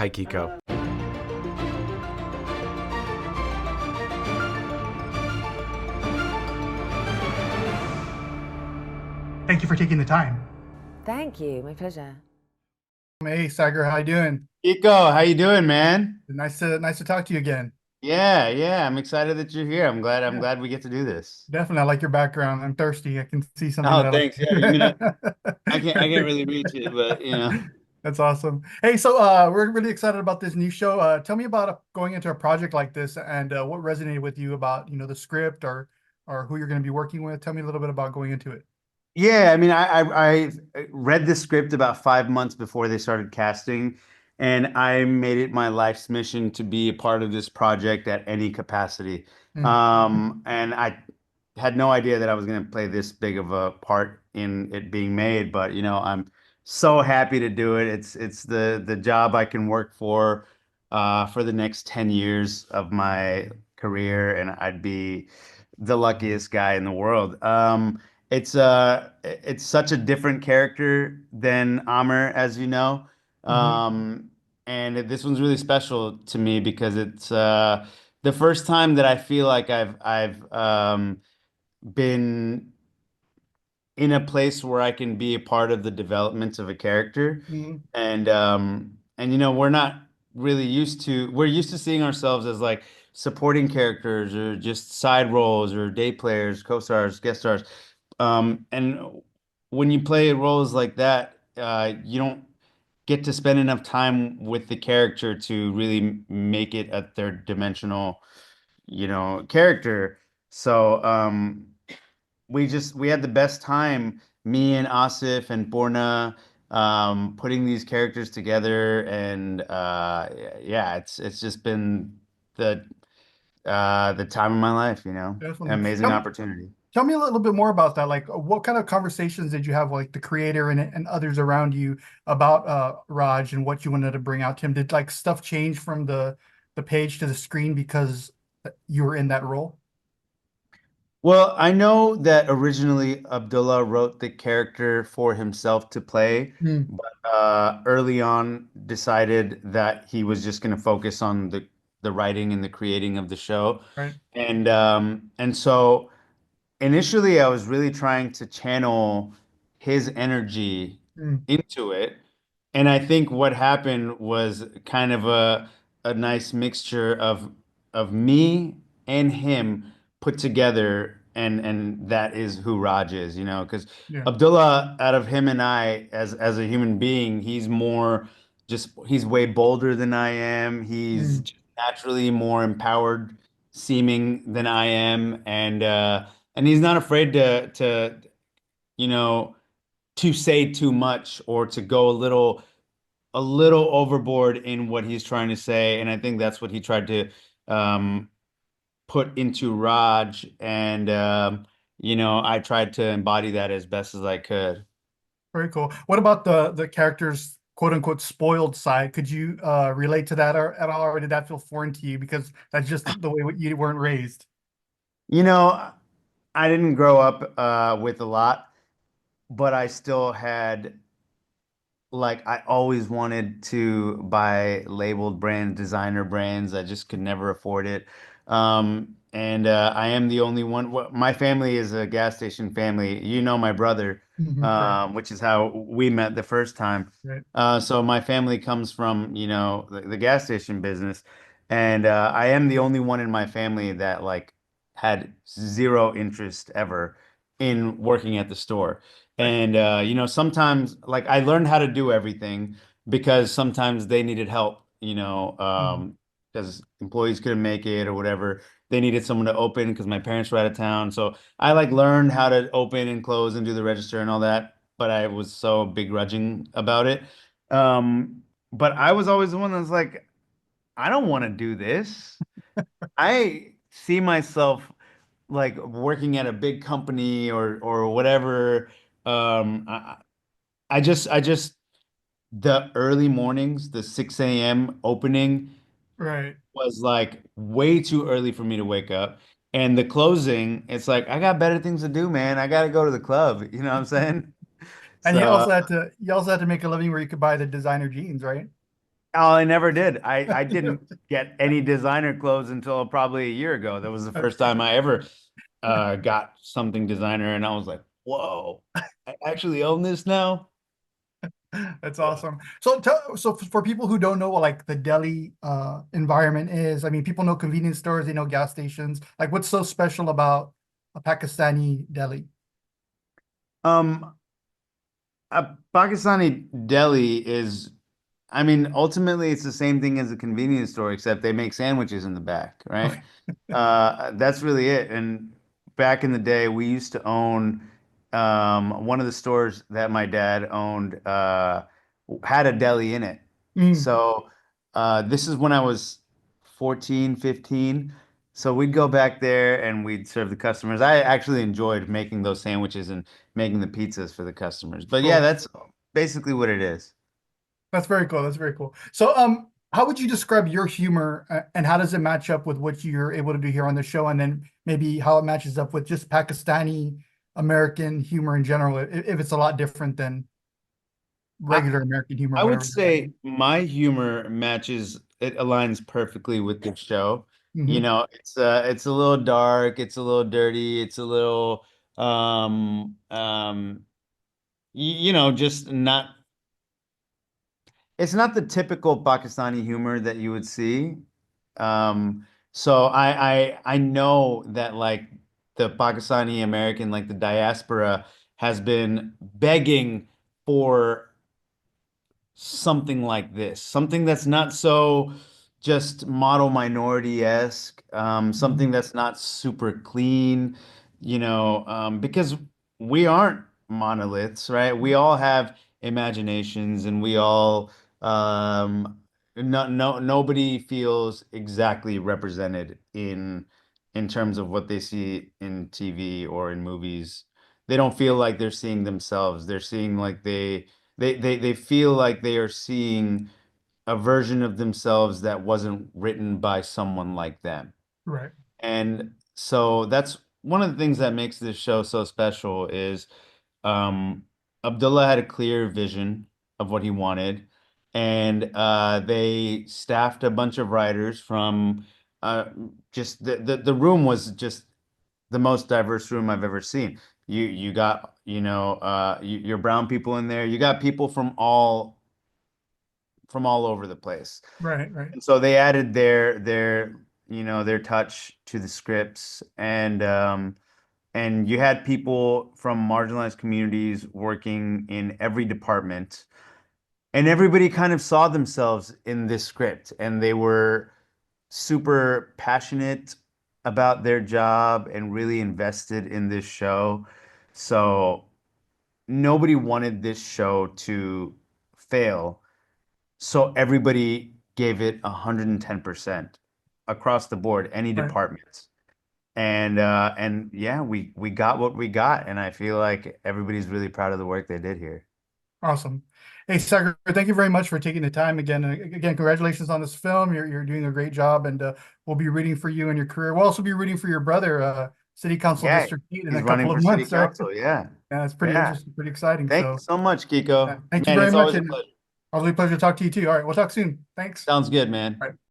Hi, Kiko. Thank you for taking the time. Thank you. My pleasure. Hey, Sagar, how you doing? Kiko, how you doing, man? Nice to talk to you again. Yeah, yeah. I'm excited that you're here. I'm Yeah, glad we get to do this. definitely. I like your background. I'm thirsty. I can see something Oh, that thanks. Yeah, you're gonna. I can't I really reach it, but That's awesome. Hey, so we're really excited about this new show. Tell me about going into a project like this and what resonated with you about, the script or who you're going to be working with. Tell me a little bit about going into it. yeah. I mean, I read the script about 5 months before they started casting, and I made it my life's mission to be a part of this project at any capacity. Mm, And I had no idea that I was going to play this big of a part in it being made, but I'm so happy to do it. It's the job I can work for the next 10 years of my career, and I'd be the luckiest guy in the world. It's such a different character than Amr, as you know. mhm. Um, and this one's really special to me because it's the first time that I feel like I've been in a place where I can be a part of the development of a character. Mhm. And we're used to seeing ourselves as like supporting characters or just side roles or day players, co-stars, guest stars. And when you play roles like that, you don't get to spend enough time with the character to really make it a third dimensional, character. So we had the best time, me and Asif and Borna, putting these characters together, and yeah, it's just been the the time of my life, an Definitely. amazing opportunity. Tell me a little bit more about that. Like, what kind of conversations did you have, like the creator and others around you about Raj and what you wanted to bring out to him? Did like stuff change from the page to the screen because you were in that role? Well, I know that originally Abdullah wrote the character for himself to play, Mm, but early on decided that he was just going to focus on the writing and the creating of the show. right. And so initially I was really trying to channel his energy Mm, into it. And I think what happened was kind of a nice mixture of me and him put together, and that is who Raj is, because yeah. Abdullah, out of him and I as a human being, he's way bolder than I am. He's Mm, just naturally more empowered seeming than I am, and he's not afraid to you know to say too much or to go a little overboard in what he's trying to say. And I think that's what he tried to um, put into Raj. And I tried to embody that as best as I could. very cool. What about the character's quote unquote spoiled side? Could you relate to that or, at all, or did that feel foreign to you because that's just the way you weren't raised? You know, I didn't grow up with a lot, but I still had like I always wanted to buy labeled brand designer brands. I just could never afford it. And I am the only one. My family is a gas station family. You know my brother, Mhm, right, which is how we met the first time. right. So my family comes from, the gas station business, and I am the only one in my family that like had zero interest ever in working at the store. Right. And sometimes like I learned how to do everything because sometimes they needed help, Mhm. because employees couldn't make it or whatever. They needed someone to open because my parents were out of town. So I like learned how to open and close and do the register and all that, but I was so begrudging about it. But I was always the one that was like, I don't want to do this. I see myself like working at a big company or whatever. I just the early mornings, the 6 a.m. opening Right. was like way too early for me to wake up. And the closing, it's like I got better things to do, man. I got to go to the club. You know what I'm saying? And So you also had to make a living where you could buy the designer jeans, right? Oh, I never did. I didn't get any designer clothes until probably a year ago. That was the first time I ever got something designer, and I was like, "Whoa, I actually own this now." That's awesome. So, so for people who don't know what like the deli environment is, I mean, people know convenience stores, they know gas stations. Like, what's so special about a Pakistani deli? Um, a Pakistani deli is, I mean, ultimately it's the same thing as a convenience store, except they make sandwiches in the back, right? Okay. That's really it. And back in the day, we used to own one of the stores that my dad owned had a deli in it. Mm, So this is when I was 14, 15. So we'd go back there and we'd serve the customers. I actually enjoyed making those sandwiches and making the pizzas for the customers. But yeah, cool. that's basically what it is. That's very cool. That's very cool. So, how would you describe your humor, and how does it match up with what you're able to do here on the show, and then maybe how it matches up with just Pakistani American humor in general, if it's a lot different than I, regular American humor, I would whatever. say my humor matches, it aligns perfectly with the show. You Hmm. know, it's a little dark, it's a little dirty, it's a little you know, just not, it's not the typical Pakistani humor that you would see. So I know that like the Pakistani American, like the diaspora, has been begging for something like this, something that's not so just model minority-esque, something Hmm. that's not super clean, because we aren't monoliths, right? We all have imaginations and we all, nobody feels exactly represented in terms of what they see in TV or in movies. They don't feel like they're seeing themselves. They're seeing like they feel like they are seeing a version of themselves that wasn't written by someone like them. Right. And so that's one of the things that makes this show so special is um, Abdullah had a clear vision of what he wanted, and they staffed a bunch of writers from uh, just the room was just the most diverse room I've ever seen. You got, your brown people in there. You got people from all over the place. Right. Right. And so they added their touch to the scripts, and you had people from marginalized communities working in every department, and everybody kind of saw themselves in this script, and they were super passionate about their job and really invested in this show. So nobody wanted this show to fail. So everybody gave it 110% across the board, any Right. department. And yeah, we got what we got, and I feel like everybody's really proud of the work they did here. Awesome. Hey, Sagar, thank you very much for taking the time again. Again, congratulations on this film. You're doing a great job, and we'll be rooting for you in your career. We'll also be rooting for your brother, City Council Yeah, District 8 in he's a running couple for of city months, right? council. Yeah. Yeah, it's pretty Yeah. interesting, pretty exciting. Thank you So, so much, Kiko. thank you Man, very it's much, always a and pleasure. always a pleasure to talk to you too. All right, we'll talk soon. Thanks. Sounds good, man. All right.